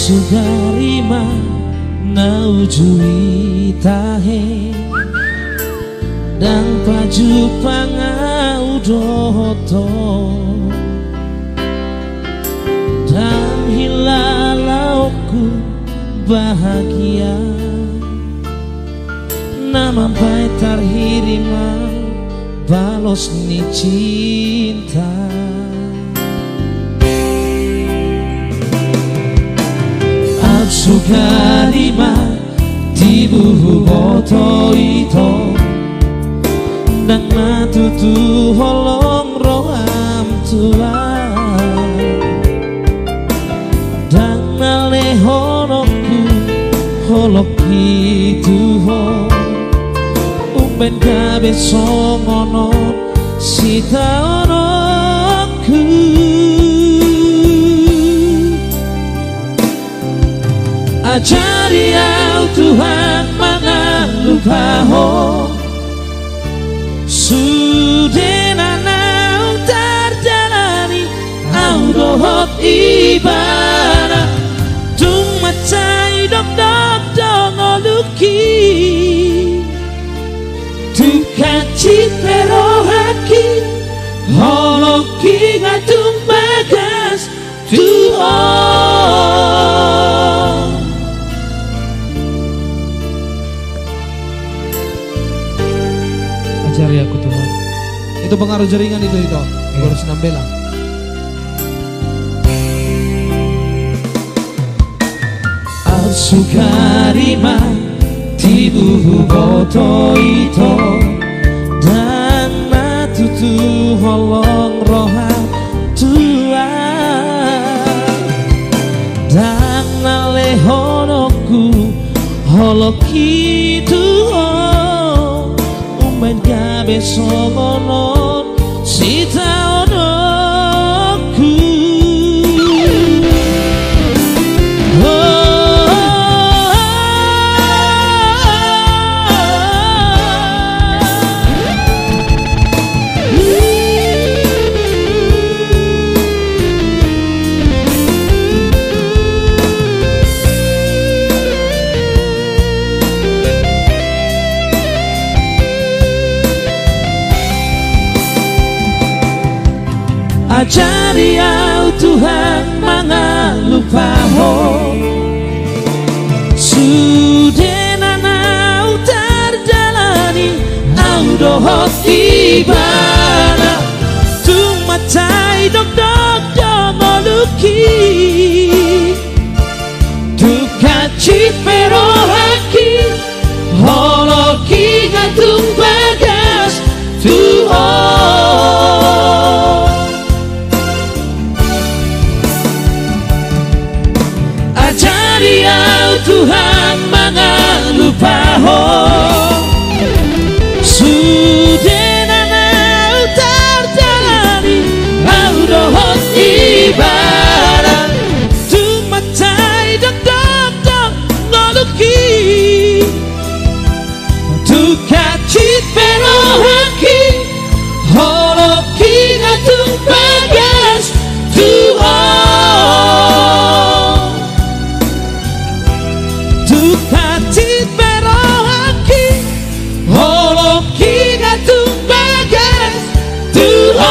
Sugarima naujui tahe dan paju pangau doto dan hilalauku bahagia namampai tarhirima balos ni cinta. Sugarima tibuhu boto ito nang matutu holong roham tua dan nalehonoku holok ituho umben gabe songono sita onoku. Ajari au Tuhan mangan lupa ho Sudena nau terjalani au dohot ibadah tung macai dok dok dong oluki tukaci perohaki holoki ngatung bagas Tuhan. Ajari aku Tuhan. Itu pengaruh jaringan itu harus nambela. Sugarima tibuhu boto ito dan matutu holong roha tua dan nalehonoku holoki tuho umben gabe songonon sita onoku. Ajari au Tuhan mangan lupa ho Sudena nau terjalani au dohot ibadah tung macai dok dok dong oluki tukaci perohaki holoki ngatung bagas Tuhan. Tuhan mangan lupa ho Sudena nau terjalani au dohot ibadah tung macai dok dok dok ngoluki tukaci perohaki holoki ngatung bagas Tuhan. Tukati perohaki holoki ngatung bagas Tuhan.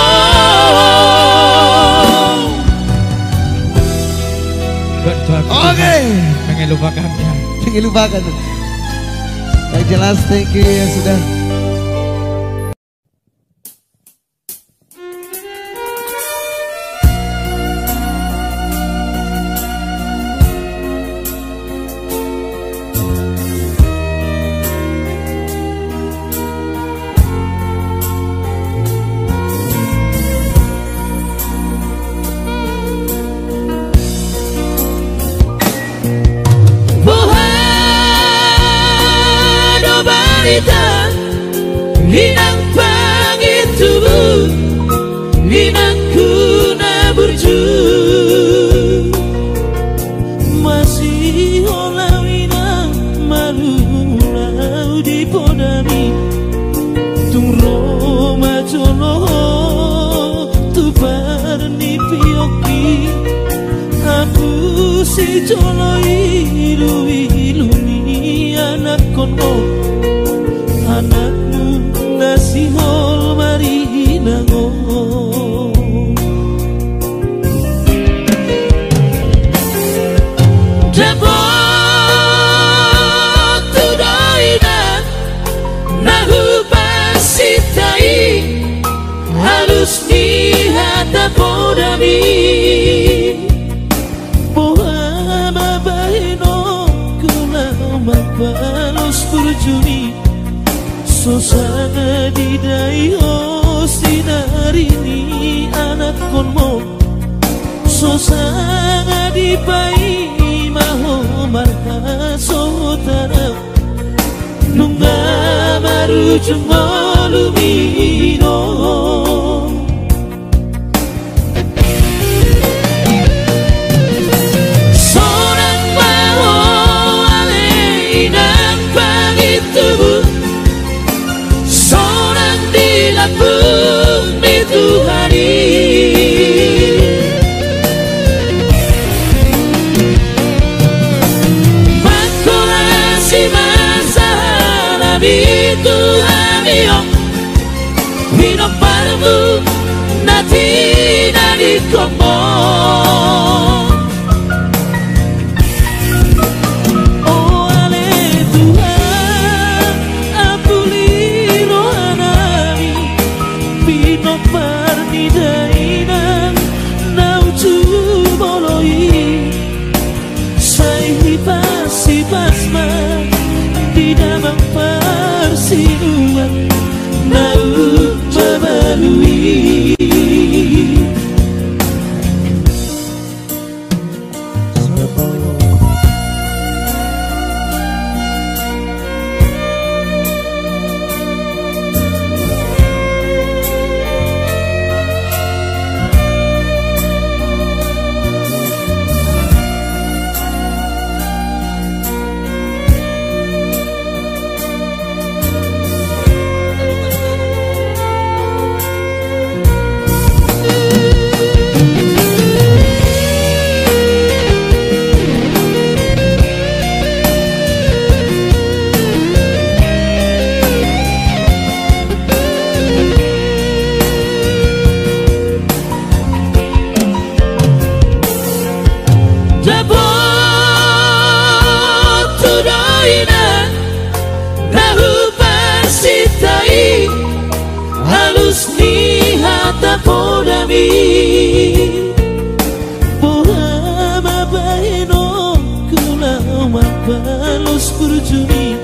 Oke, pengen lupakannya, pengen lupakan. Baik, jelas, thank you yang sudah. Linang pangit tubuh Linang kuna burju Masih olah winang malu lau di podami Tung roma jolo tu parni pioki Apu si Jolo ilu-iluni anak kono anakmu nasihol mari nango Dabot tudainan nahu pasitai halus di hata podami balos berjuni Susana didai oh sinarini anak konmo Susana dipai maho marha sotara Nunga maru jumolumino Oh ale Tuhan ampuni rohanami Pino parni dainan nauju moloi Sai hipas-hipasma di dalam persinuan nau mebalui balos berjuni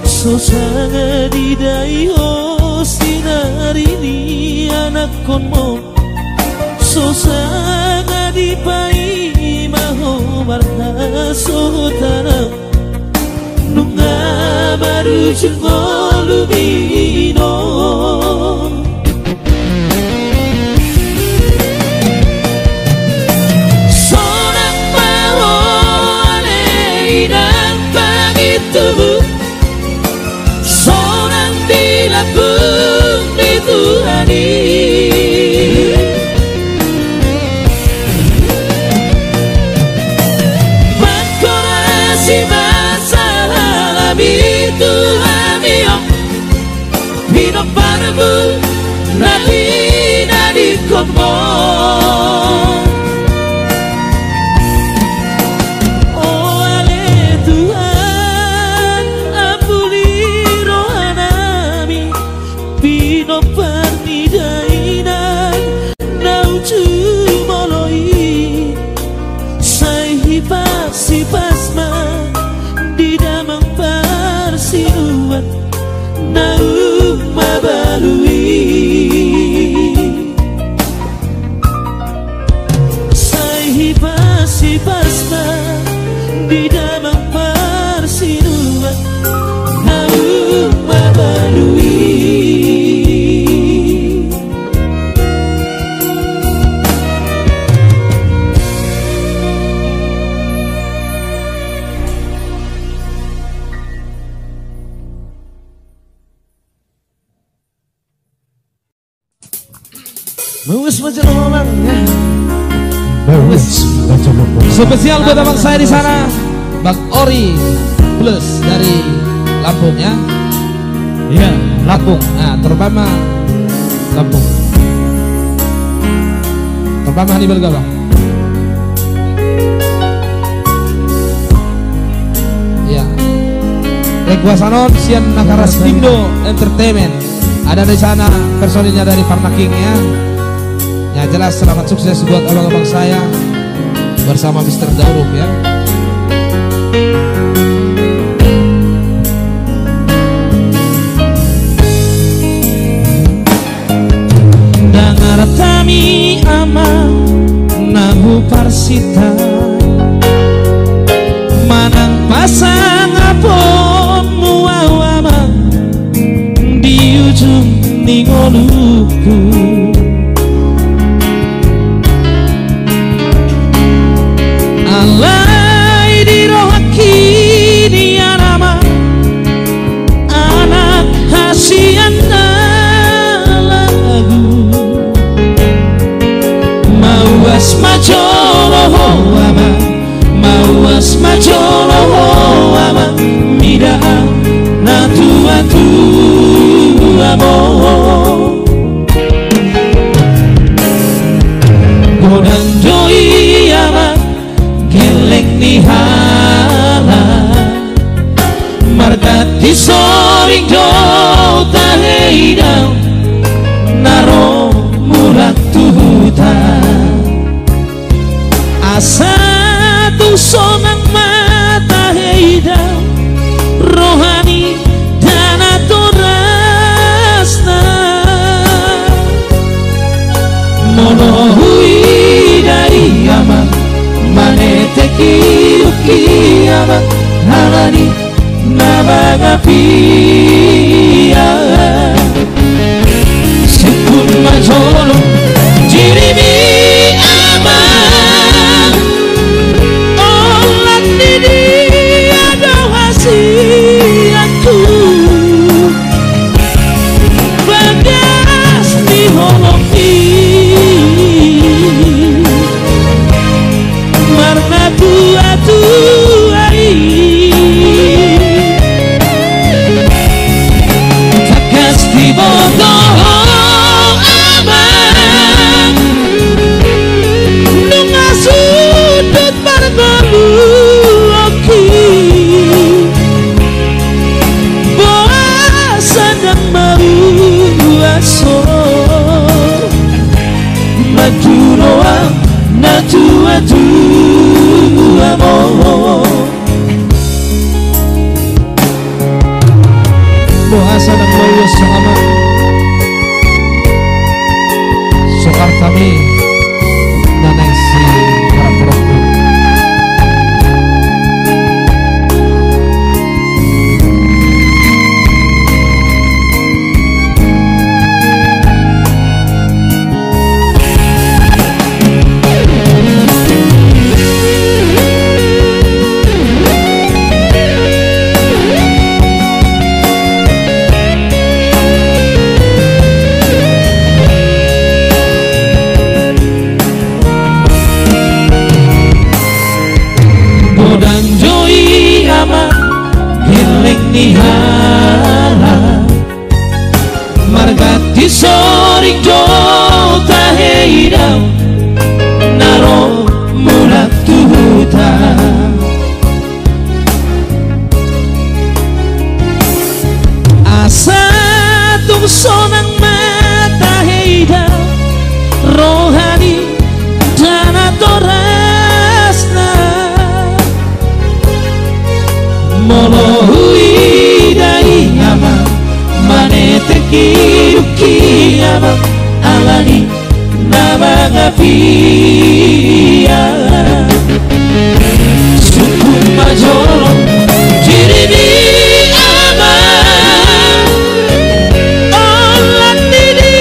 Sosanga didai oh sinarini anak konmo Sosanga dipai maho marha sotara Nunga baru jengolumino Seorang dilapung dituhani Makorasi masalah bituhani Bino parbu nadi nadi komo Pasma di dalam persinuan nau mabalui Sai pasma di dalam persinuan nau mabalui Mengurus macam orang ya Spesial buat abang saya di sana, Bang Ori Plus dari Lampung ya. Iya, Lampung. Nah, terutama Lampung. Terutama Hannibal Gabang. Ya. Rekuasanon Sian Nakaras Indo Entertainment. Ada di sana personilnya dari Farna King ya. Ya jelas selamat sukses buat abang-abang saya bersama Mr. Daurum ya. Dangar tami ama nahu parsita manang pasang apon muawama di ujung ningoluku alai di rohaki di anama anak hasian lagu mawas majolo ama mawas majolo ama mida na tua amor godang doi ama gelek ni hala margat di soring do taheidau naro murak tuhuta asa tu sonang mata heidau rohani dan aturasna monohui dari ama manete kiuki ama halani nabagapia sekun majolo jirimi ama olat didi ada hasiatku bagas di holoki marna tua-tuai takas di bodoh abang nunga sudut bargolu oki boa sadang mau aso majuroa na tua-tua amor Bahasa dan lulus sama Soekartami Nanesi para perokok. nihala margati soring do taheidau naro mulat tuhuta asa tung sonang mata heidau rohani dana torasna molohui dai ama manete kiruki ama alani nabagapia suku majolo jirimi ama olan didi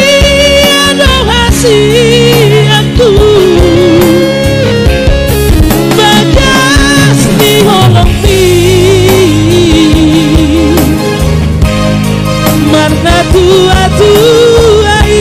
ado hasiatku bagas di holong marna tua-tuai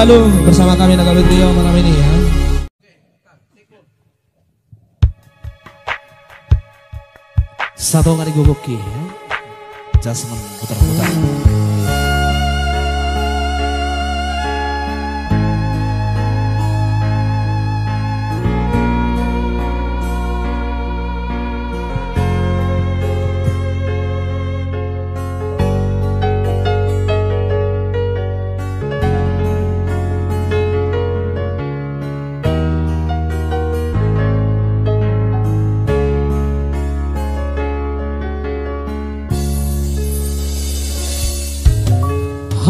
selalu bersama kami Nagabe Trio malam ini ya. Satu kali gogoki ya. Jasman putar-putar.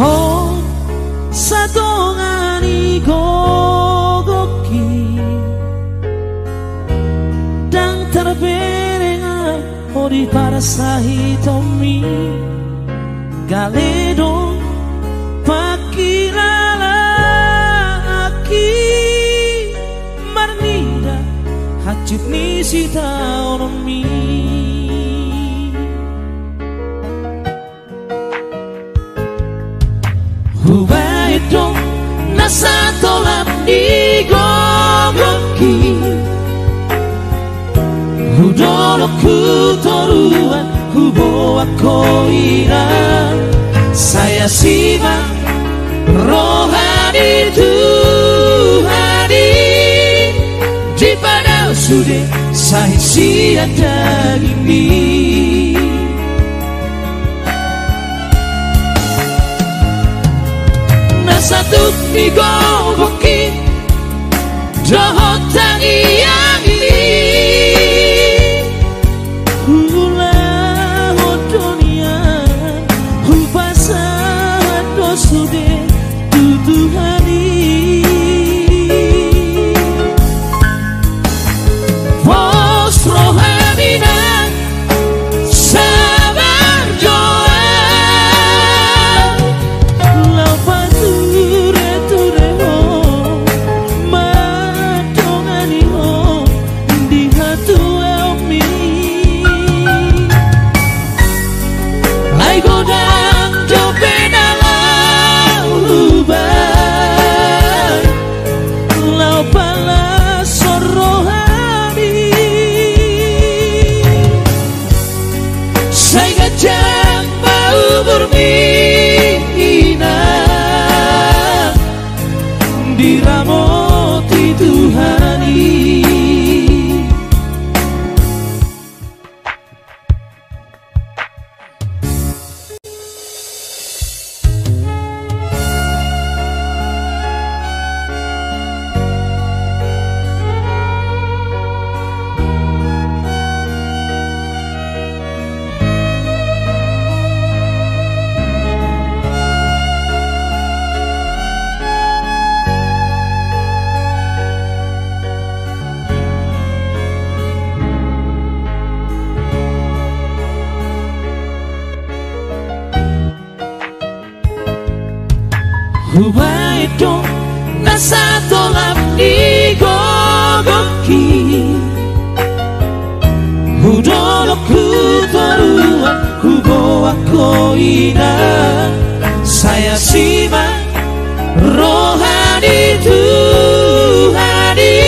Oh, satongani gogoki dan terberenga ori para sahitomi galedo pakilala aki marnida hajut nisita onomi. Hubaito nasa tolap di gogoki Hudolo kutoruan hubo akoira Saya simak rohani Tuhani Di pada sudah saya siada ini Satu di gogoki Dohotan yang ini Hula hodonia Hupasa dosude Tutuhani Vos rohamina Sabar doa Diramoti Tuhani Hubaito nasa tolap di gogoki Hudolo kutoruan hubo akoina Saya simak rohani Tuhani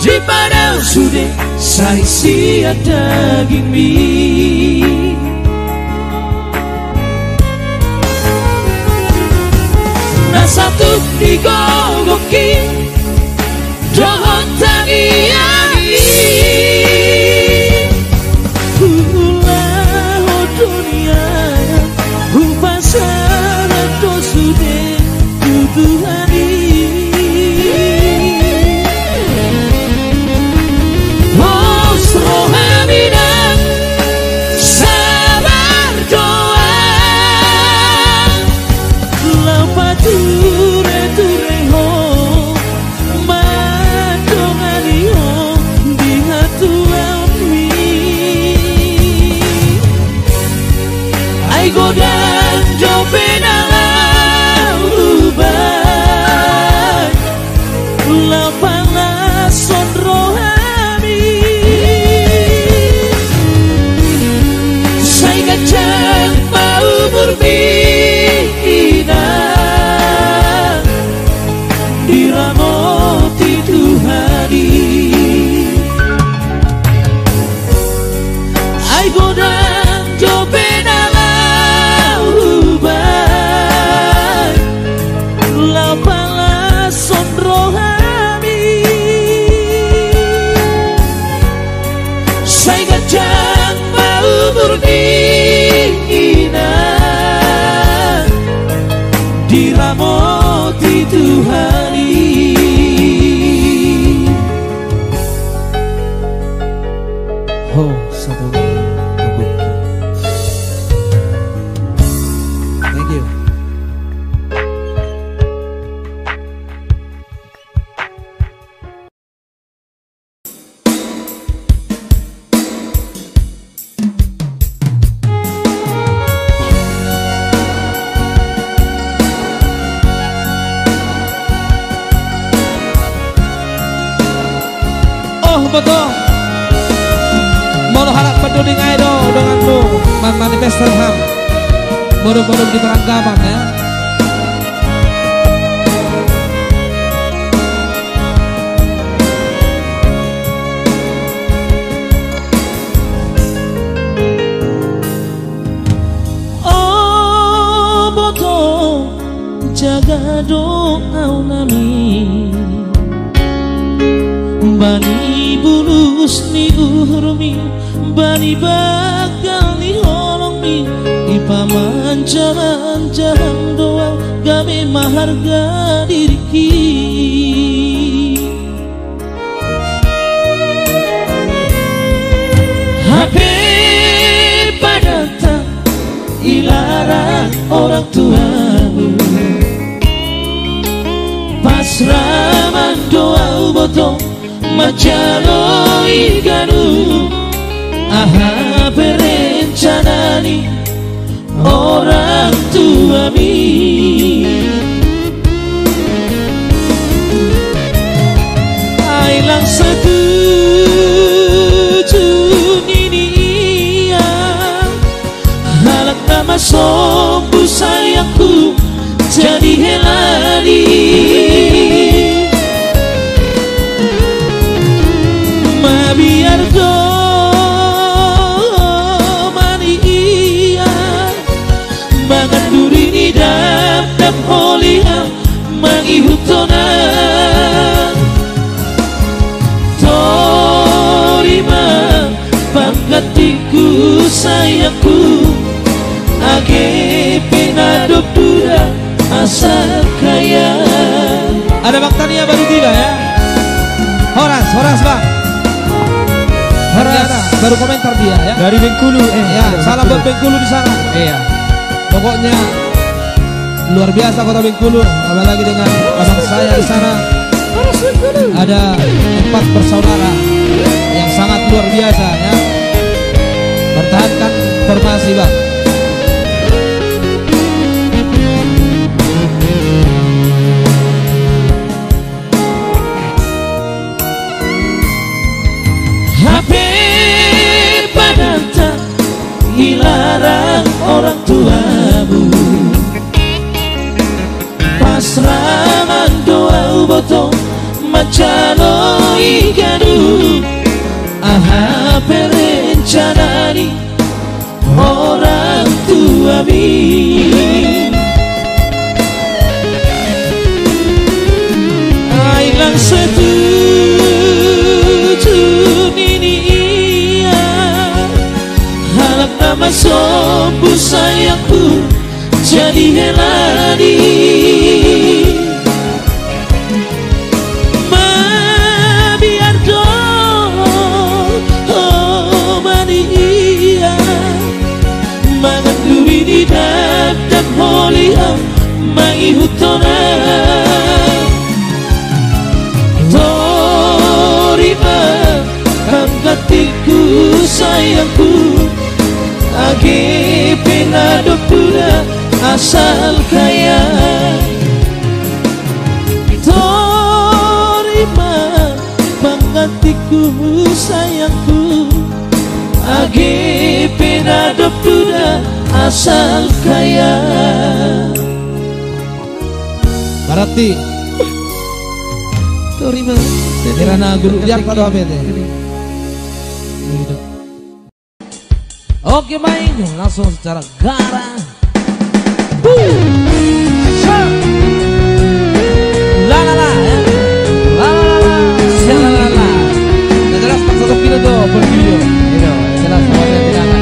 Di pada sudah saya siada gini Satu di gogoki Dohotan yang ini Hula hodonia Hupasara dosude Tutuhani Vos rohamina Sabar doa Ture tureho madonganiho di hatu ami ai godan jobenala ubah lapana sonrohani saya gajah mau berbina jalani. Ai godang jobe dalam ubah lapala sondro hami saya gajang mau berdina diramoti Tuhani. Oh satu thank you. Oh betul. Mau harap peduli ngaido denganmu manifestan ham. Baru-baru di perangkapan ya. Oh boto jaga doa nami bani bulus ni urmi bani bakal ni holongi ipaman jalan-jalan doa kami maharga diriki HP pada tak ilarang orang tuamu pasraman doa botong macalo iganu aha berencanani orang tua mi ailang setuju ini ya halak nama sombu sayangku jadi helani biar go mani iya mangan duri ni dap holia mangi hutona torima pangkatiku sayangku age penadop duda asal kaya. Ada Bang Tania baru tiba ya. Horas Bang. Horas baru komentar dia ya. Dari Bengkulu ya, salam buat Bengkulu di sana. Iya. Pokoknya luar biasa kota Bengkulu. Apalagi dengan abang saya di sana. Ada 4 bersaudara yang sangat luar biasa ya. Pertahankan formasi Bang. HP pada tak dilarang orang tuamu pasraman doa botong macalo iganu aha perencanani orang tua mi ailang setuju ini iya halak nama sombu sayangku jadi helani biar dong mani iya mangan duri di dap holia mangi hutona torima angkatiku sayangku age penadop duda asal kaya torima pangkatiku sayangku age penadop duda asal kaya. Berarti Sorry mas. Kirana guru lihat pada apa itu. Oke main langsung secara garang. La la la ya. La la la. La la la. Udah jelas tak satu kilo tuh per video. Gitu. Jelas awalnya tidak ada.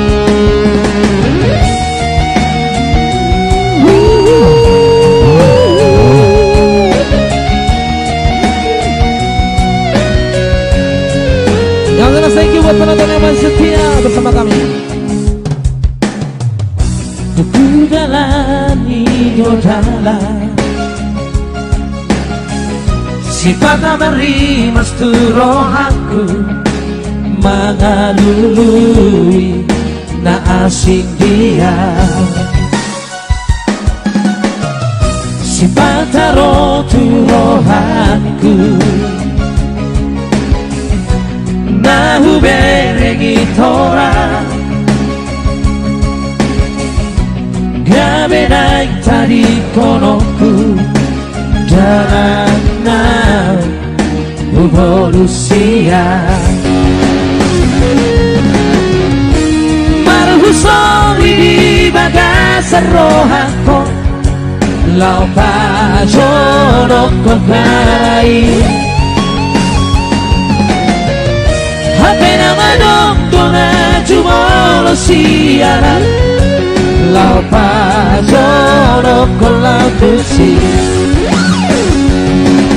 Yang jelas thank you buat penonton yang masih setia bersama kami. Ku jalani godala sifat beri mestu rohaku mengalului na asing dia sifat rotu rohanku na huberegi torang gabe naik tadi konoku jalanan evolusia marhusoli di bagasar rohako lau pajono kokai hapena madong dona jumolo siaran lau pajono con lau tusi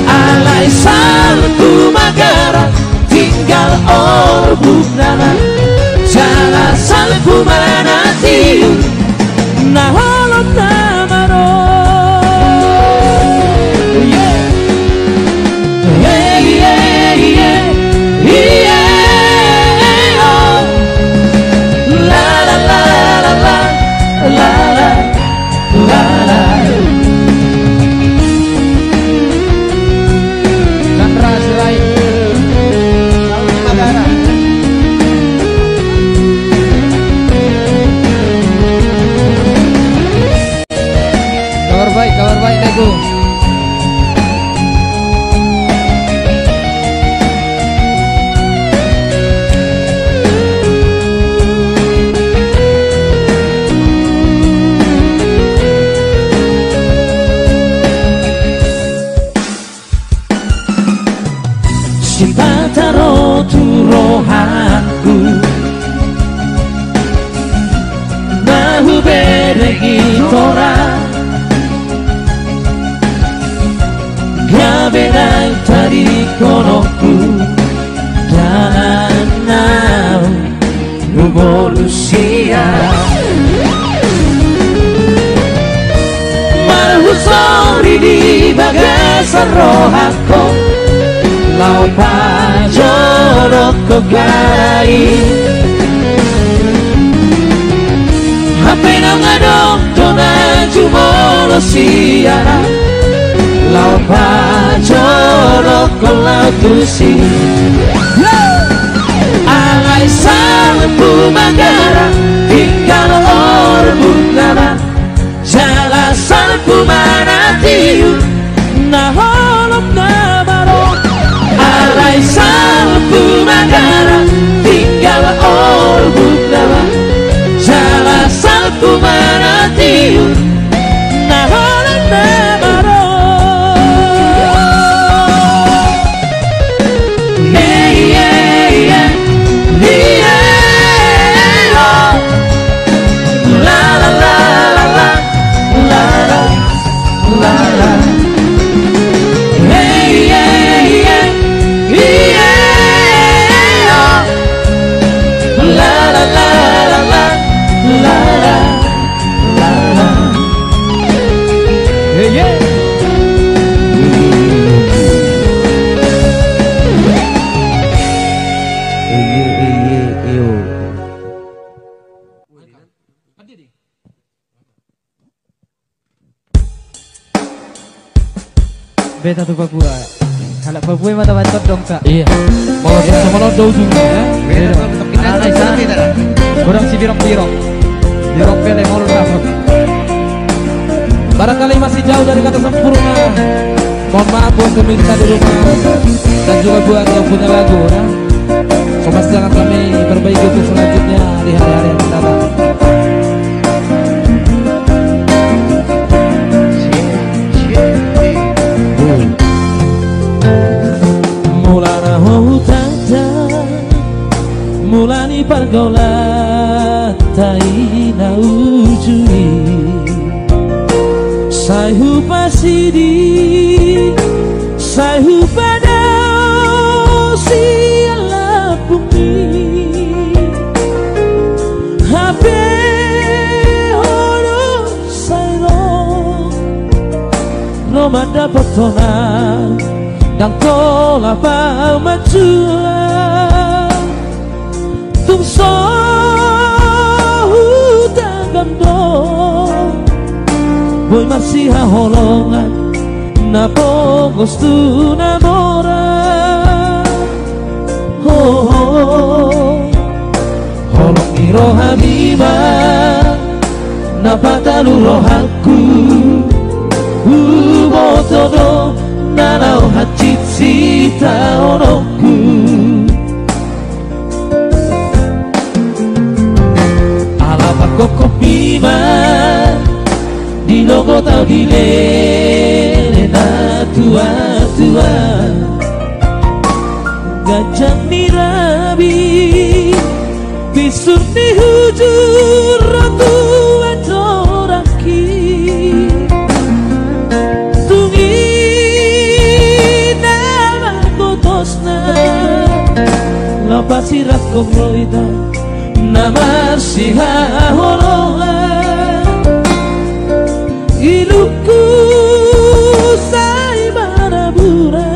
alai salku magara tinggal orbuk nana jala salku manatiu nah holom namaro yeah yeah yeah yeah yeah oh la la la la la la la la la Chandra Sirai Magara. Kabar baik Nego. Simpataro tu rohanku nahu beregi tora gabe naik tadi konoku jalan revolusia marhusori di bagasar rohako lau pajono kogai hapena ngadong dona jumolo siara lau pajono con lau tusi alai salpu magara tinggal orbuk nana jala salpu manatiu nah holom namaro alai salpu magara tinggal orbuk nana jala salpu manatiu nah holom namaro yeah yeah yeah yeah oh la la la la la la la la hey yeah yeah yeah oh la la la la la la la la yeah yeah Beta tu Papua. Kalau Papua mata bantot dong kak. Iya. Mau sama lo do juga ya. Beta tu untuk kita sana beta. Orang si birok-birok. Birok pele mau lu. Barangkali masih jauh dari kata sempurna. Mohon maaf buat pemirsa di rumah dan juga buat yang punya lagu ya. Sobat jangan kami perbaiki untuk selanjutnya di hari-hari yang akan datang. Mulana hutanta mulani pergaulan taina ujui sai hupasidi sai hupada si ala bumi habe horo sai no manda potona dan tola pa machua tum so boy masih holongan na pogos tu namora holong iro habiba na patalu rohaku botodo nanau hachit sita onoku alapa kokopima di logo tau di lena tua-tua gajah nirabi bisur di hujur ratu adoraki tungi nama kotosna lapas sirat komloida nama siha holongan iluku sai marabura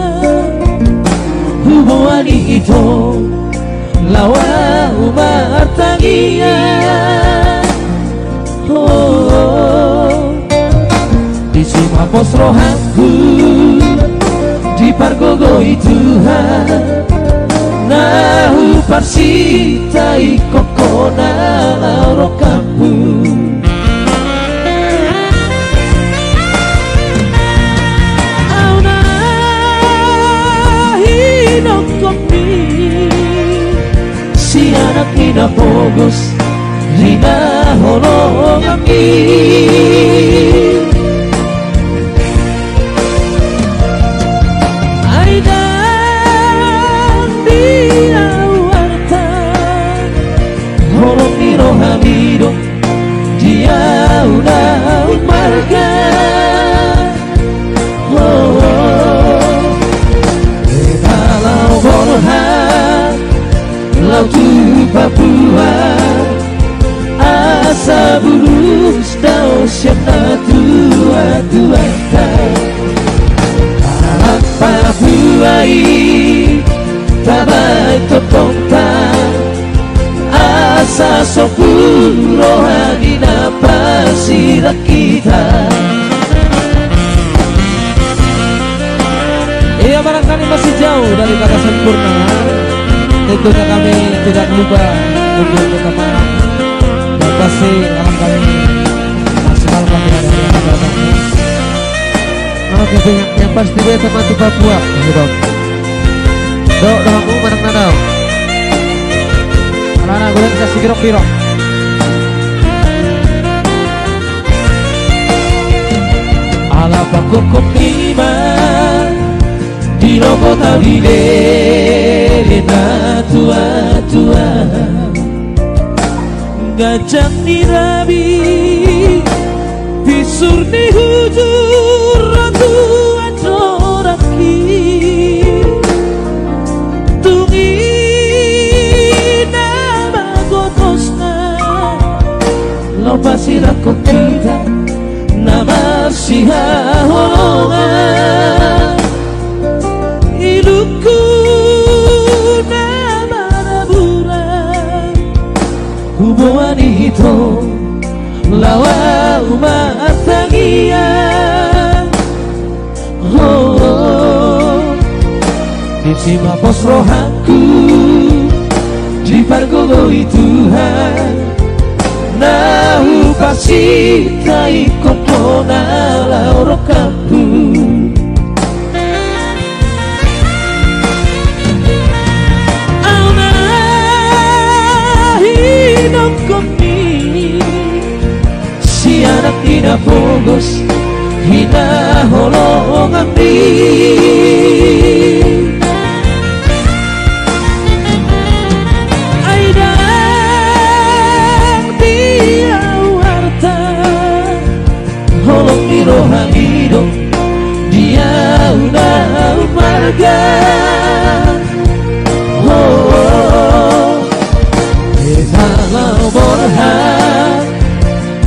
hubungan itu lawa umar tangia di semua pos rohaku di pargogoi Tuhan nahu parsitai kokona lauro kampung si anak ina pogos rina holongami aidan dia warta holong iro hamido dia udah marga kalau borhan lau tu Papua asa burus dau siapa tua-tua anak Papua tabai totonta asa sopur rohani napasirak kita. Iya, barangkali masih jauh dari kata sempurna. Tentunya kami tidak lupa untuk minta maaf. Dan pasti akan kami maksimalkan di hari yang akan datang. Oke, yang pasti dia sama tu Papua, gitu. Dok, kamu mana nanau? Anak-anak gue kasih pirok-pirok. Alapa kokok iman di logo tawile na tua-tua gajah nirabi bisur di hujur ratu adoraki tungi nama gotosna lopa sirakot kita nama siha holongan iluku nama naburan hubungan itu lawa umat tangian di sima pos rohaku di pargogoi Tuhan nahu pasti tai kompona lauro kampung terus hina holong abdi aidang dia warta holong mirohang hidup dia udah marga kalau borhan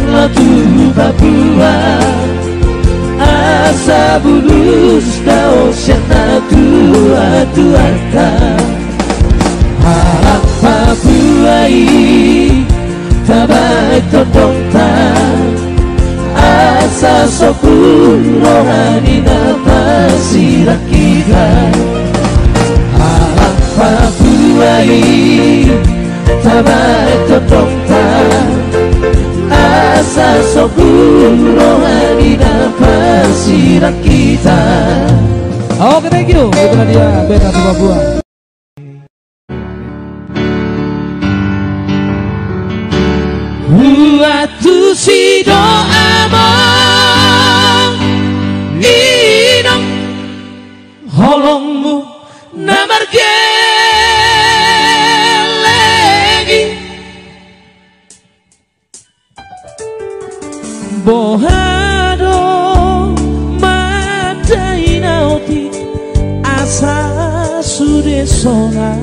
latu Papua asa bulus dao syana tua-tuata harap Papuai tabai todongta asa sopun rohani napasirat kita harap Papuai tabai todongta asa sopun rohani napasirat kita. Oke, thank you. Itulah dia band Ratu Papua. Watu si doamong inong holongmu namar gelegi bohado madai nauti asa sudesona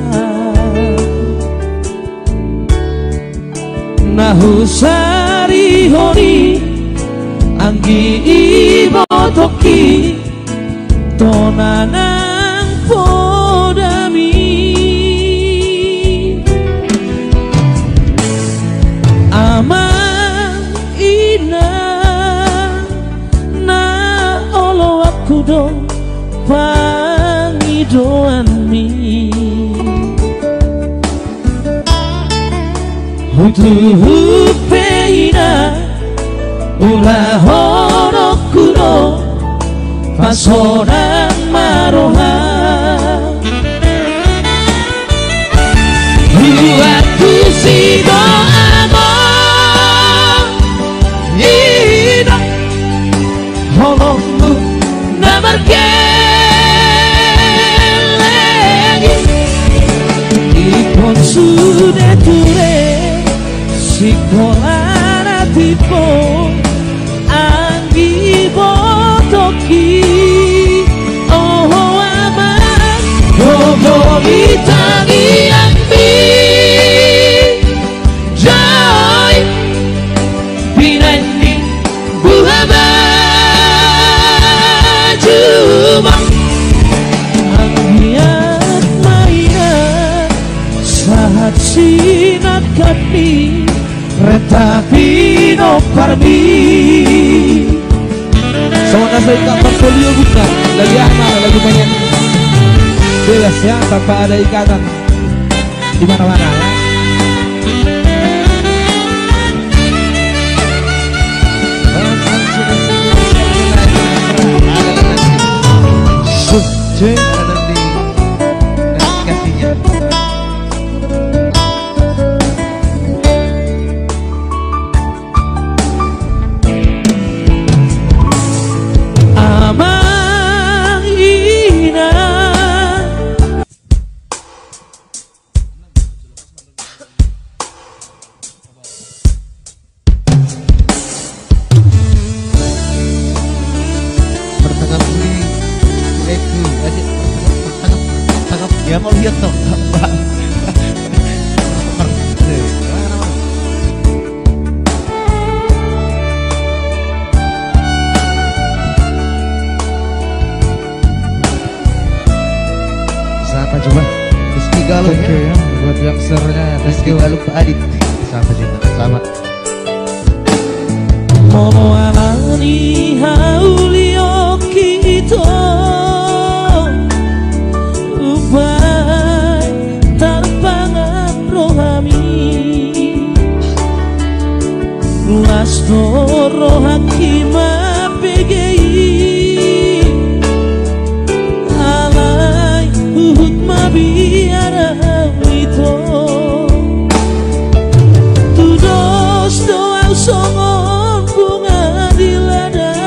nahusari hori anggi ibotoki tonanang podami aman ina na olo aku do pangidoan mi Hutu peina ulah honok kuno pasoran maroha Huatu sido among ina honokmu namar kelegi ipon sude ture Sikolara tipo anggi botoki oh aman gogo itagi ambi joy binandi buhaba juma anggiat maina saat sinat kami Retapino parmi Semoga saya tak portfolio bukan lagi amal, lagi banyak bebas ya, tanpa ada ikatan di mana-mana ya. Cuy, ada di kasihnya. Ya mau lihat dong. Siapa coba? Rizky Galuh ya. Buat yang sernya Rizky Galuh Pak Adit. Siapa cinta? Selamat. Momo alani haulio kito Astoro hakima PGI alai uhut mabiara wito tudos doa songon bunga di ladang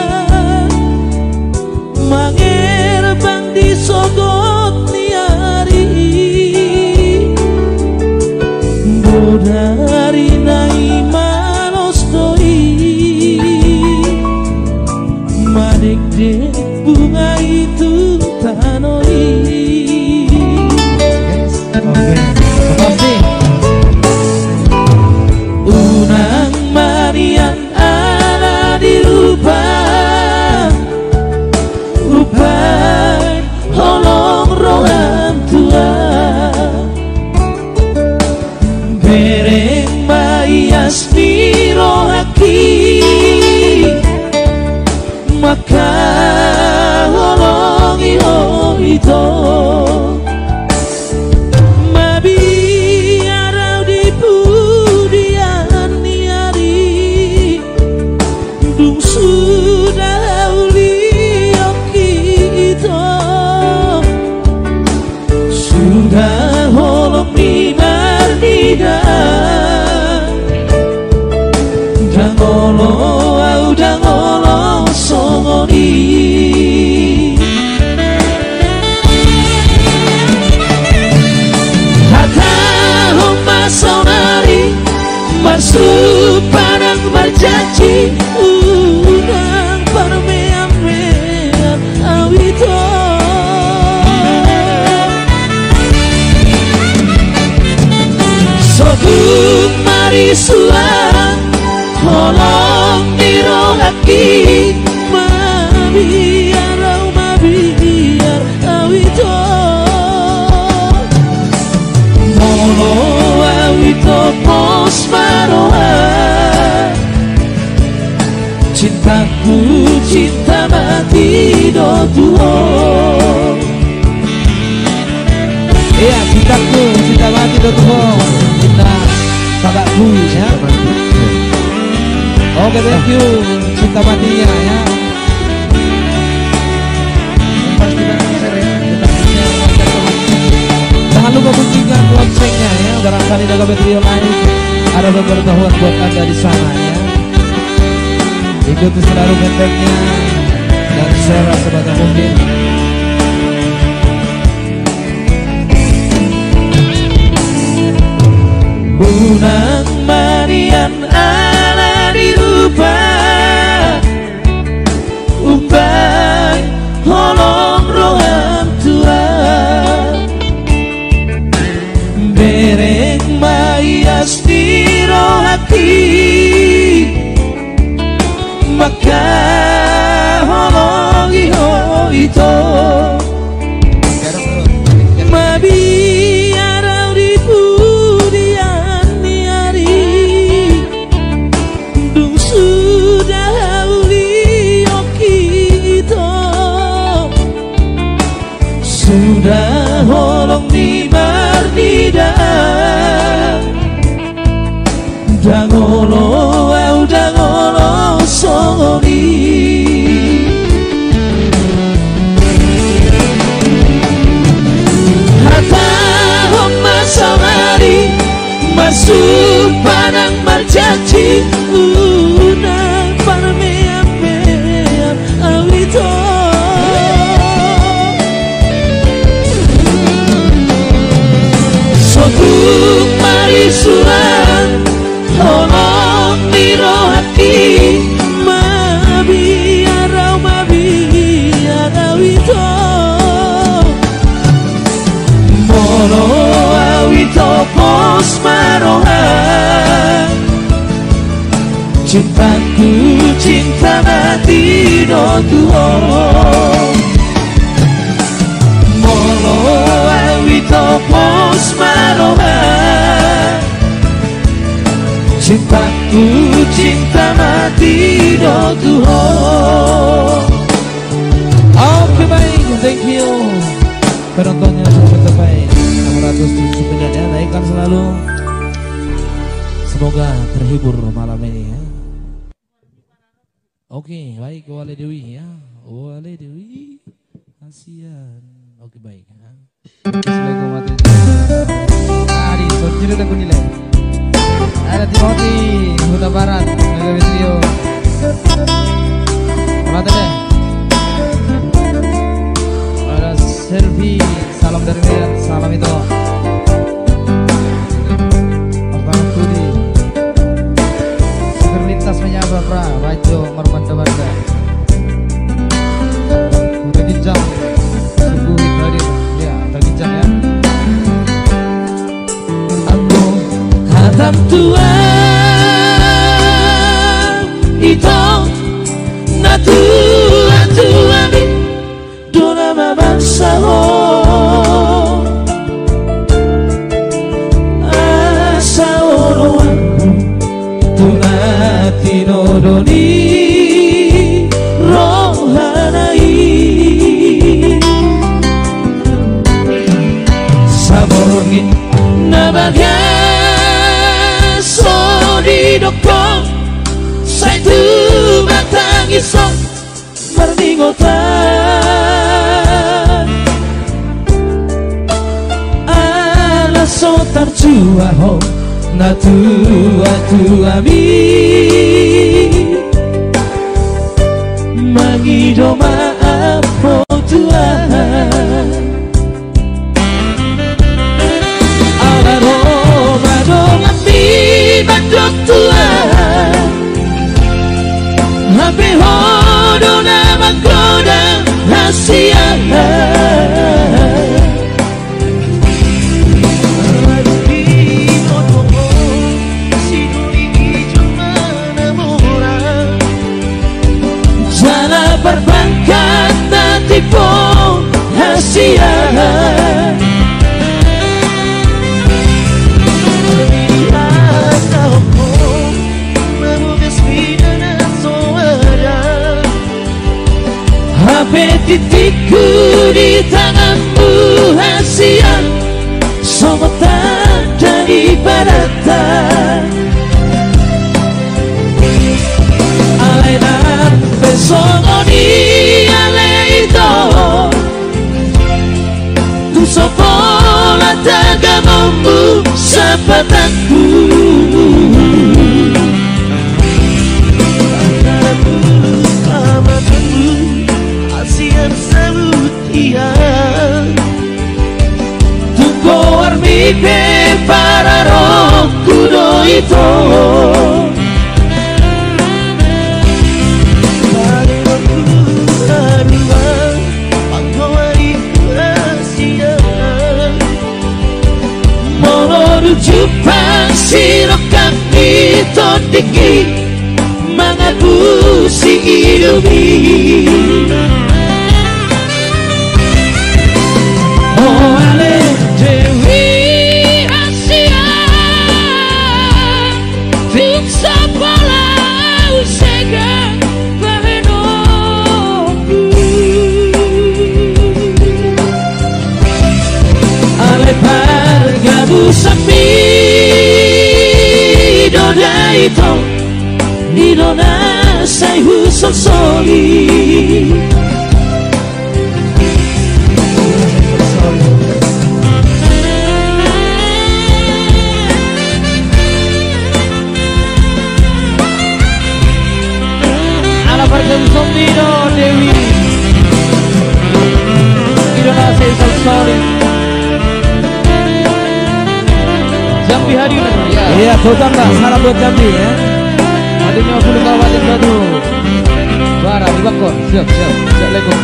maka holongi itu mabi arau di pudian niari dung sudah uliok itu sudah holong di marnida dangolo au dangolo songoni sonari masuk padang berjanji udang permean-mean awito sokung mari suara tolong dirohaki mabiar au mabiar awito molo awito pos maroha cintaku cinta mati do tuho iya cintaku cinta mati do tuho cinta kakakku ya. Oke, thank you cinta matinya ya. Pasti banyak sering jangan lupa bunyikan loncengnya ya. Barangkali Dagobe Trio Live ada pemberitahuan buat Anda di sana ya. Ikuti selalu kontennya dan share sebanyak mungkin. Bunang Marian ala dirubah ubah holong rohan tua bereng mayas diro hati maka holong iho itu mabi arau di pudian niari dung sudah uliok itu sudah holong di marnida dangolo au dangolo songoni harta homa samari masuk padang berjanji unang parmean-mean awito sokung mari suran tolong dirohati mabiar au mabiar awito molo awito pos maroha cintaku cinta mati do tuho molo awito pos maroha cintaku cinta mati do tuho. Oke baik, thank you penontonnya sudah mencapai 679 ya. Naikkan selalu, semoga terhibur malam ini ya. Oke baik, Wale Dewi ya, Wale Dewi kasihan. Oke baik ya. Assalamualaikum warahmatullahi wabarakatuh. Sorjir udah kunilai. Ada Timothy Huta Barat Dagobe Trio. Mata deh. Ada Selfie, salam dari Medan, salam itu. Pertama Tudi. Super lintas menyapa pra, Bajo Mermanda Banda. Udah dijam, subuh hadir, ya udah dijam ya. Aku hatam tua itu natu atuami dona mabangsa ho asa oroan tunati nodoni roha meringota ala sotar chua ho na tua mi mangido maaf ho Tuhan ala roma dong mi badok Tuhan hape hodo na magkoda hasian perbankan nanti pun hasil HP titikku di tanganmu hasil somotan dari baratan alainan besok di aleito tu sopola tagamamu sapatanku amatanmu asian sabutian tunggu armipe para roku doito Jepang sirok kami todiki mengabusi hidupi oh ale Dewi Asia Fiksa pola usega bahenoku ale pargabu sapi Dodaito Nidona sai husol soli Ala pergabung Nino Dewi Nidona sai husol soli Jambi hari ini Iya, sultan lah, salam buat Jambi ya. Adanya puluh kawatin batu Barang di bakor, siap lekuk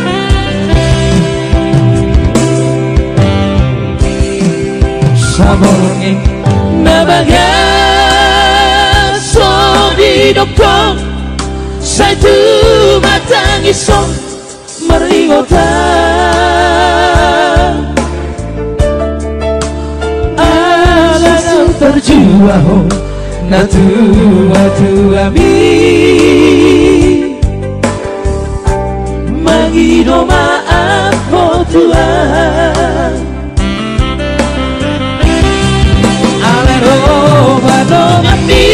Saboreng nabaga so di dokong Saya tu matang isong meringota terjual na tua mi mangido maaf oh Tuhan alero badong mi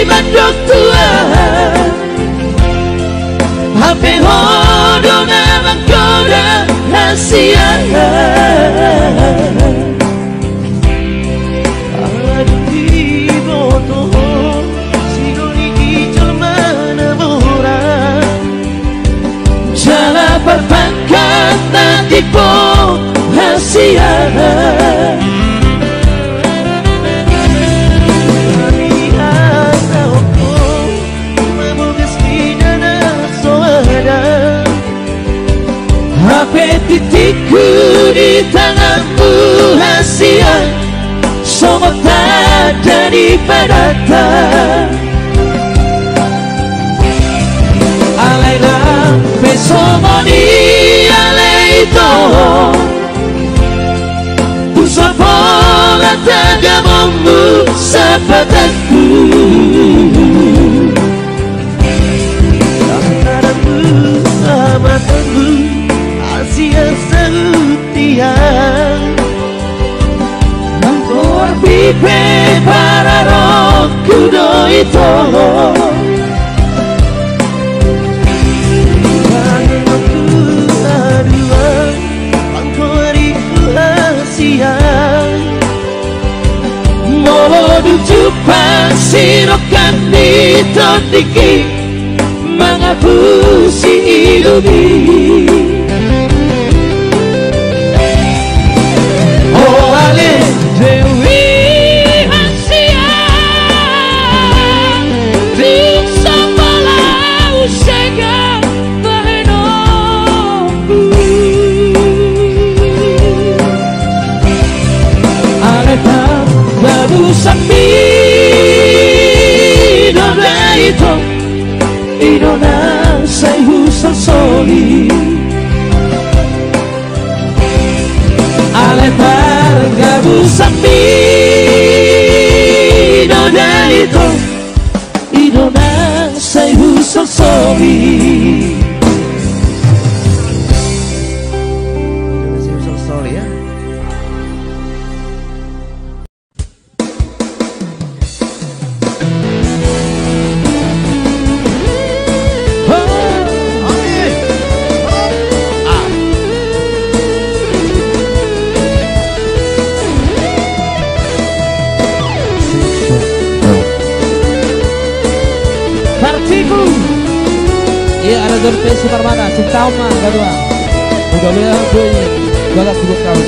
badok Tuhan HP hodo na magkoda hasian perbankan nanti pun hasil HP titikku di tanganmu hasil somot dari padatan alailah besok di aleito usah pola tagamamu sapatanku tanganmu amatanmu asian sabutian Mangkor pipe para roku doito tondiki mengapusi ilubi. Oh ale Dewi Asia Tuk sambalau sega bahenoku Ale tam bagusan ito ino na say husang soli ale pargabusan ino na ito ino na say husang soli ya. Iya ada Dorpesi Parmana, Cinta Oma, kedua. Mudah-mudahan gue balas 10 tahun.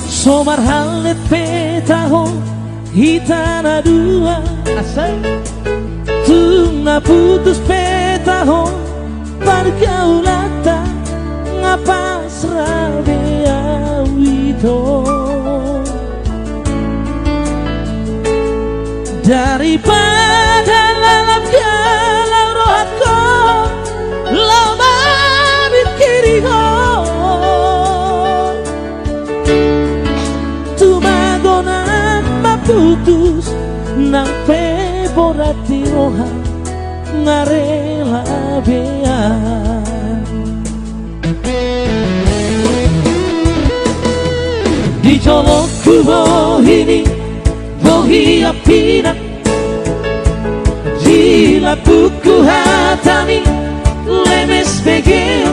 Somar halet petaho hitana dua asal tunga putus petaho pergaulata ngapa serabea wito daripada lalap galau rohatku lama mikiriho tumagona maputus nang peborati roha ngarela bea di jolokku bohini bohi apina Jila buku hatani lemes begel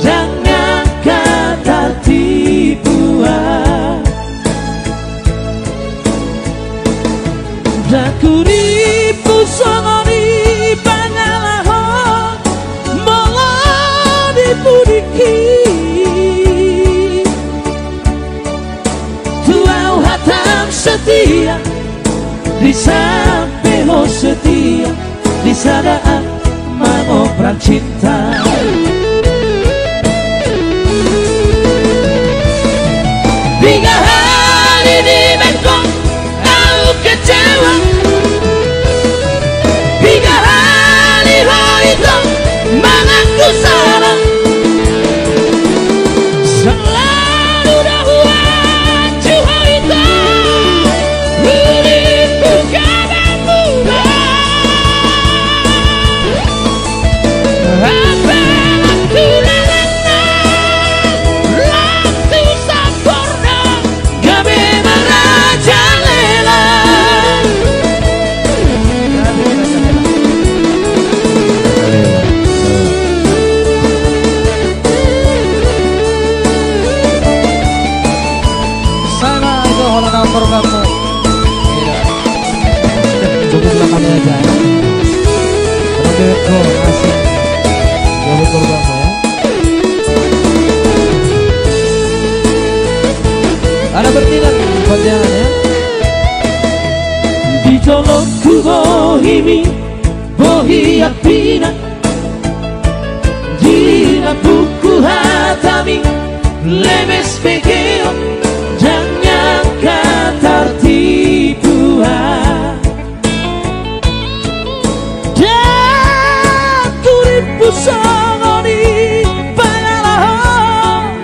jangan kata tipuan dakuri pusongoni pangalahon moladi pudiki tuau hatam setia di samping setia di saat mengobrak cinta tiga hari di Bangkok aku kecewa tiga hari itu mengaku salah selalu dahuan juha itu programmu cukup belakangnya aja Rodeko asik jadi programmu ya ada bertindak panjangan ya di jolokku bohimi bohi apina di lampuku hatami lemes pekeo jangan kata tipuan dan kuripu songoni pangalahon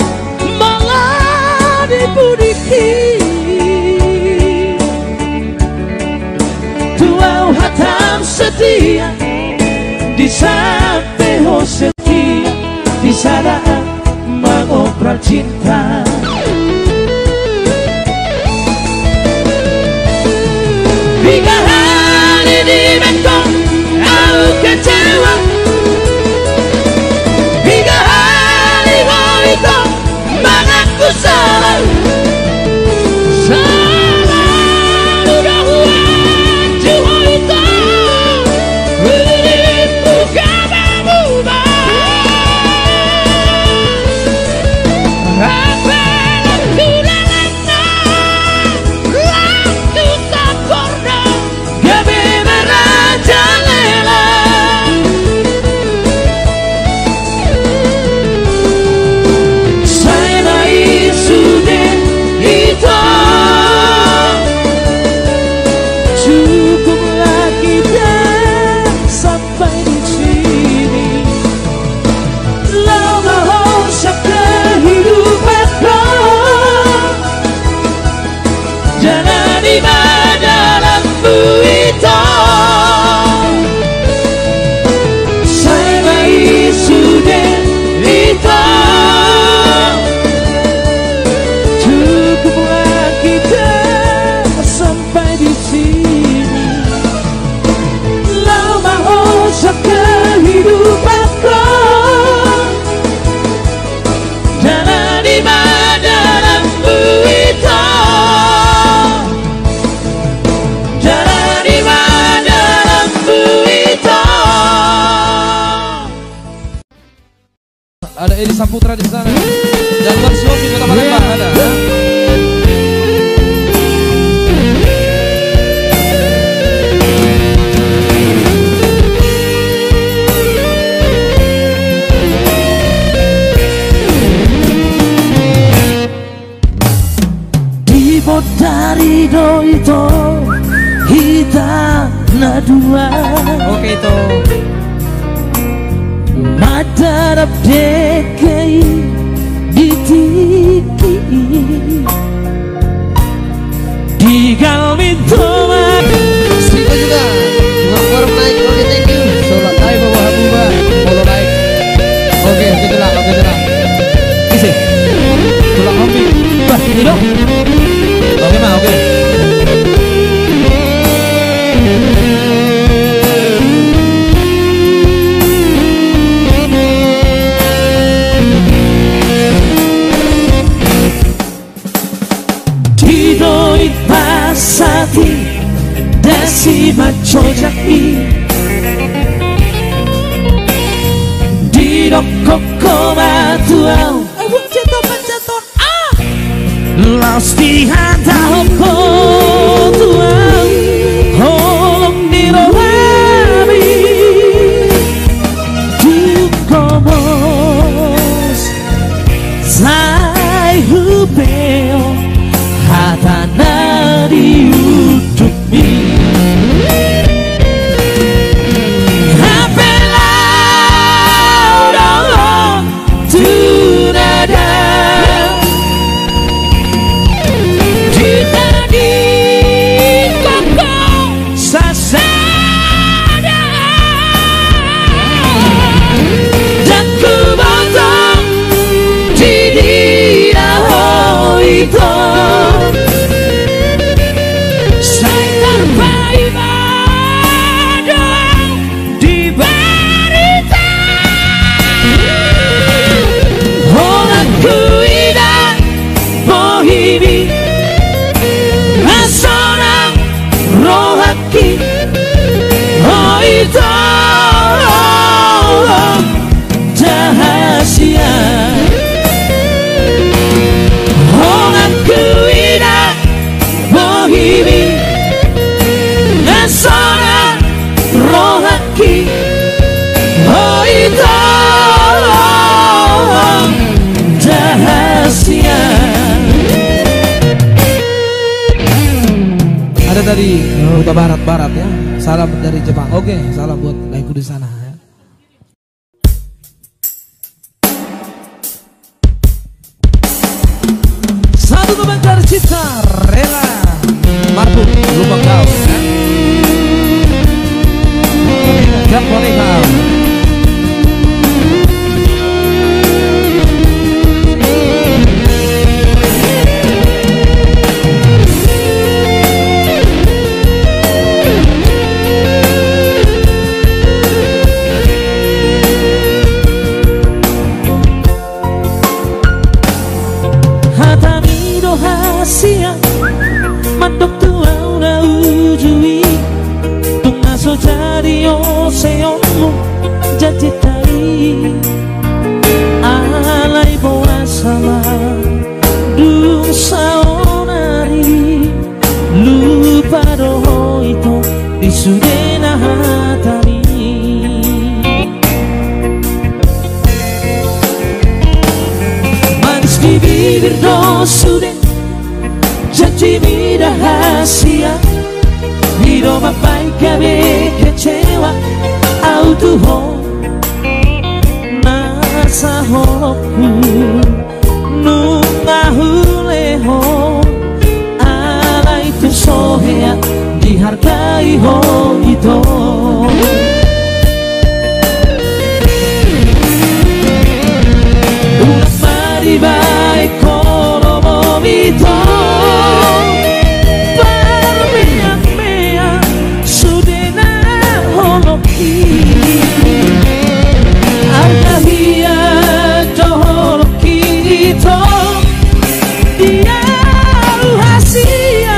malah dipudiki tuau hatam setia di samping setia di saat mengobrak cinta tiga hari di Bangkok aku kecewa tiga hari itu mengaku salah lima dalam buito saya bayi sudah itu cukuplah kita sampai di sini lama usah kehidupanku jalan lima dalam buito jalan lima dalam buito. Ada Edi Saputra di sana. Januar Siom di Kota Palembang ada. Dari do itu kita na dua. Oke itu. Madarap dekai ditiki digal mitoma. Sini juga warung naik. Oke, thank you. Sholat naik bawa habuba. Polo naik. Oke tenang. Isi. Tulang hobi. Bah ini dong. Oke mah oke. Tidoit pasati desi macojaki didok koko matuau Los di hadapo tuang holong di rohani Tukomos Sai hupeo Hatana di utupi Hapelau dong tunada Ada dari Kota Barat ya. Salam dari Jepang. Oke, salam buat laiku di sana ya. Satu komentar cinta rela Marpun lubang kau ya. Dan boleh kau. Mandok tuau na ujui Tunga so jari o seonmu Jadi tari Alay boa sama Dung saonari Lupa roho itu Disude na hatami Manis di bibir do sude Janji mi rahasia Miro mapai kabe kecewa Autuho Nasa hoku Nungahuleho Ala itu so dihargai itu. Ulang mari baik kono momito parmea-mea sudena holoki argahia joholoki itu dia rahasia.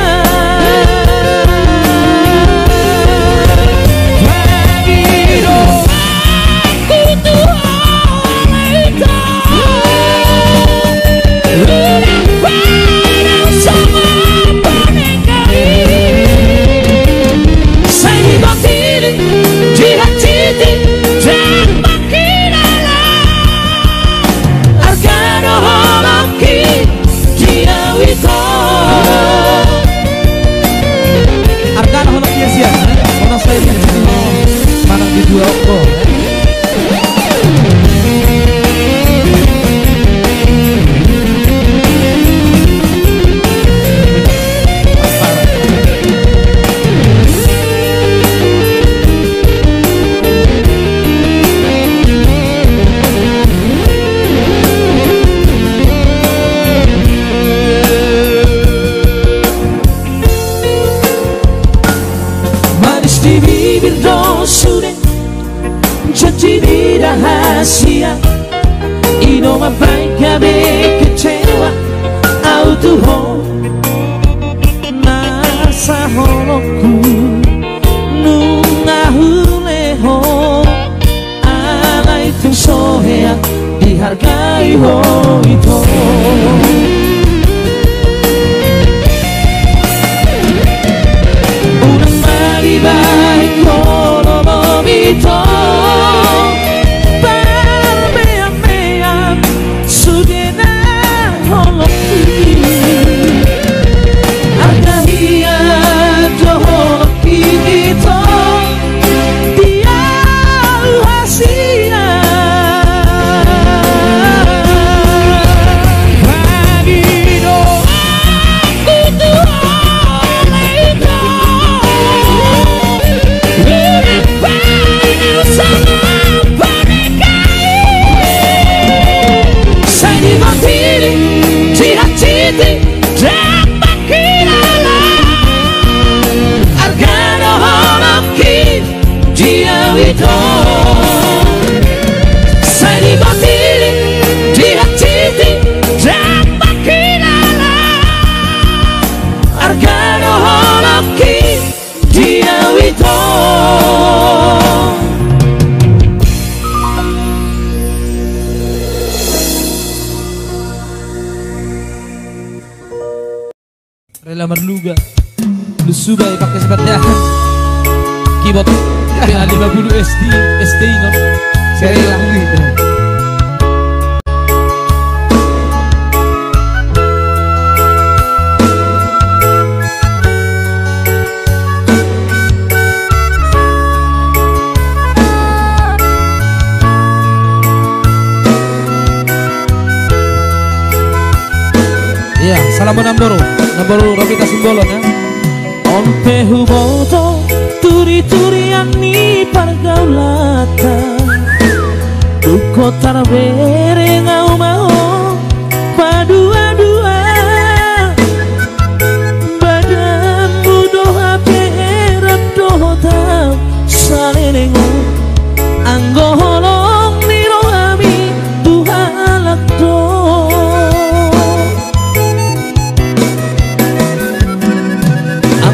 Jadi rahasia ino mapai kabe kecewa autuho nasa holoku nungahuleho alai tung sohea dihargai ho itu. Unang mari baik kono momito Rela merluga lusuba pakai sepatnya keyboard PA50 ST no seri lah. Iya, salam Namboro Robita Simbolon ya. Onpe huboto turi-turiani pargaulata duko tarabere ngau mau padua-dua badanmu doha perap doha tau salenengo anggo holong nirohami duha lakdo.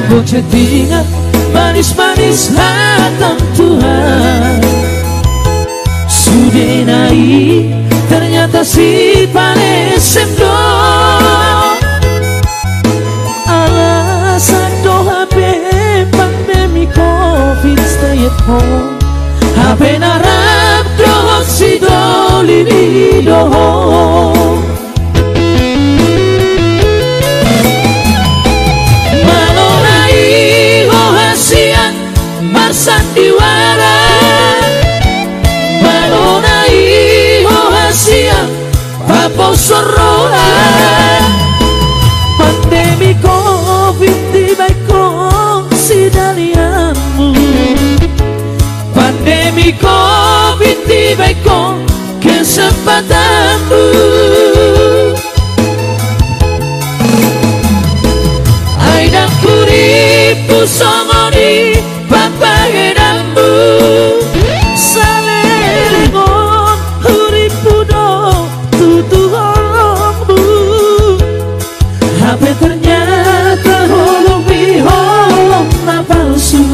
Aku cetingat manis-manis hatang Tuhan Sudenai ternyata si panesemdo alasan doha pandemi COVID stay at home HP narap doha si doli di doho. Sandiwara malonai hohasia papo sorora pandemi COVID di baiko si beko kesempatanmu. Aidan kuripu songoni papagedamu. Salelengon uripu do tutuholongmu. HP ternyata holong biholong na palsu.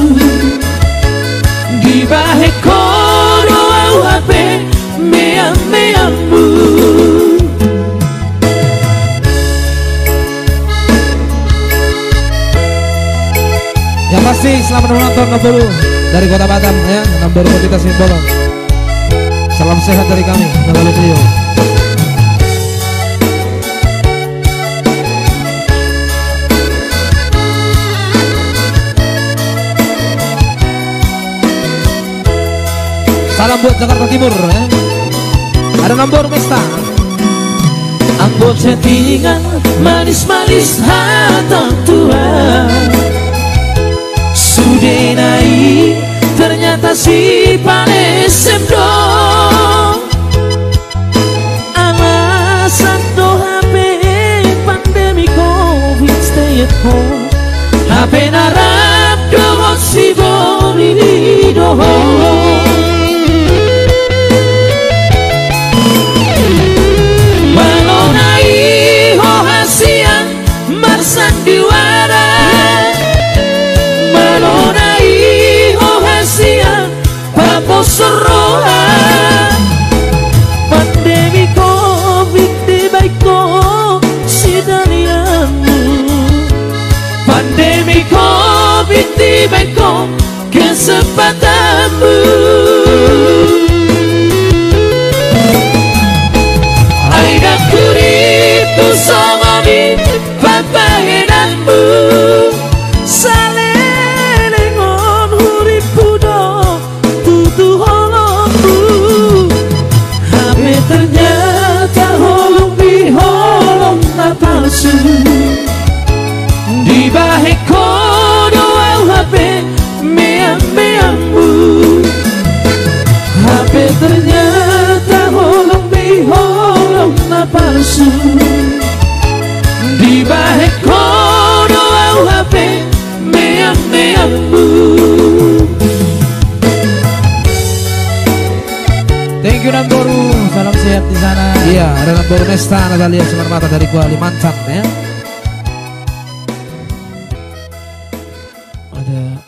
Gibahe kono au HP meang-meangmu. Yang pasti selamat menonton Namburu dari Kota Batam ya, Namburu kita Simbolo. Salam sehat dari kami, Namburu Trio. Salam buat Jakarta Timur ya. Ada Nambur Pesta. Ambo chattingan manis-manis hatang tua. Sudenai ternyata si panes semdo. Alasan do HP pandemi COVID stay at home. HP narap do si boni do. Malonai ho hasian marsan diwara. Malonai ho hasian papo soroa. Pandemi COVID di baiko sidanianmu. Pandemi COVID di baiko kesempatanmu. Aida kuripu somoni papagedamu. Salelengon uripu do tutuholongmu. HP ternyata holong biholong na palsu. Dibahe kono au HP meang-meangmu. HP ternyata holong biholong na palsu. Dibahe kono au HP meang-meangmu. Thank you Namburu, salam sehat di sana. Iya, ada Namburu Pesta, Natalia Sumarmata dari Kalimantan ya. Ada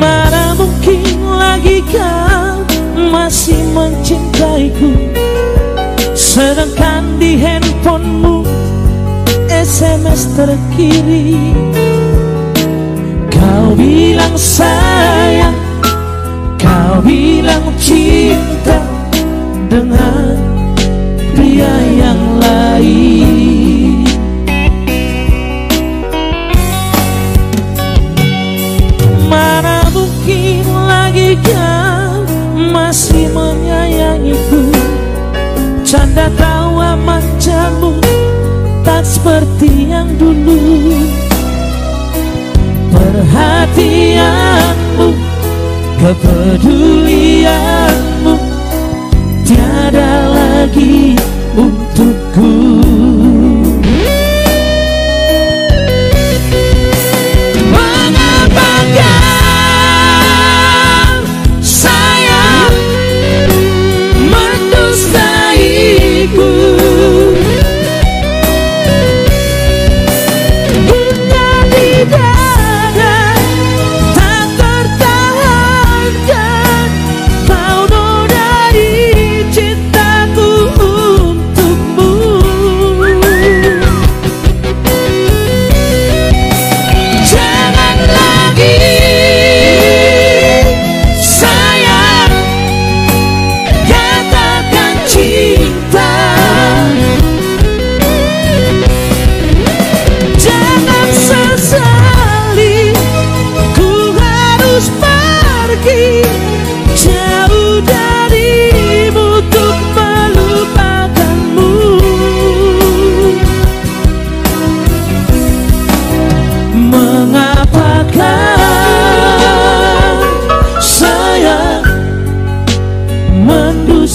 Mana mungkin lagi kau masih mencintaiku, sedangkan di handphonemu SMS terkirim. Kau bilang sayang, kau bilang cinta dengan pria yang lain. Mana mungkin lagi kau masih menyayangiku, canda tawa manjamu tak seperti yang dulu. Perhatianmu, kepedulianmu tiada lagi untukku. Mengapa kau sayang mendustaiku? Bunga di dada tak tertahankan, kau nodai cintaku.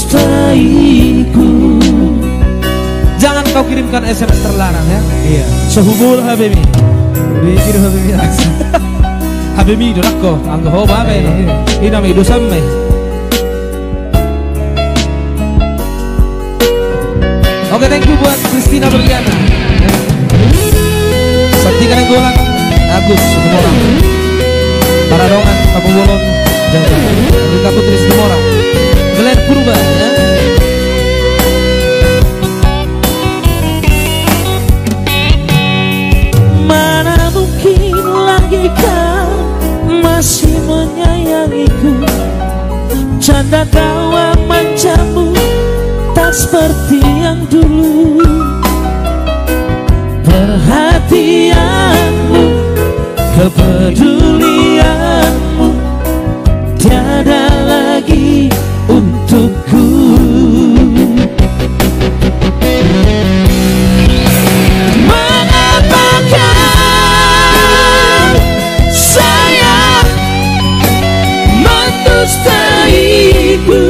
mendustaiku. Jangan kau kirimkan SMS terlarang ya. Iya. Sehubul Habibi. Bikin Habibi langsung. Habibi dolakko, anggo ho babe no. Ina may dusam may. Oke, thank you buat Christina Berliana. Santikan yang golan Agus Sudemorang. Paradongan Kapubolon Jajan. Rika Putri Sudemorang. Glenn Purba ya. Mana mungkin lagi kau masih menyayangiku. Canda tawa manjamu tak seperti yang dulu. Perhatianmu, kepedulianmu tiada lagi untukku. Mengapakah sayang mendustaiku?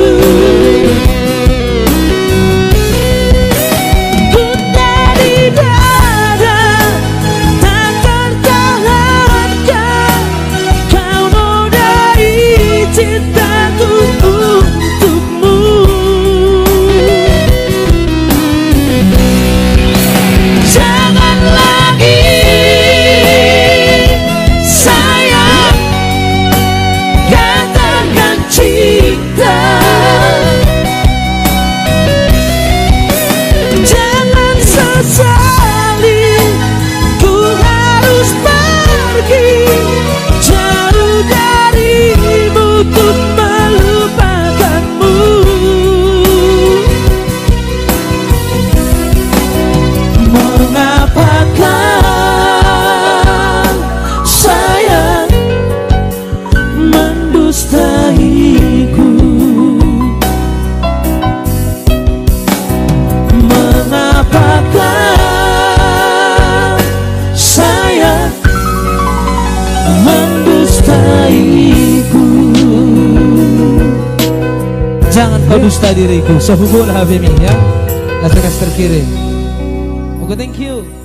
Jangan kau dusta diriku. Sehubul Habibi ya. SMS terkirim. Oke, thank you.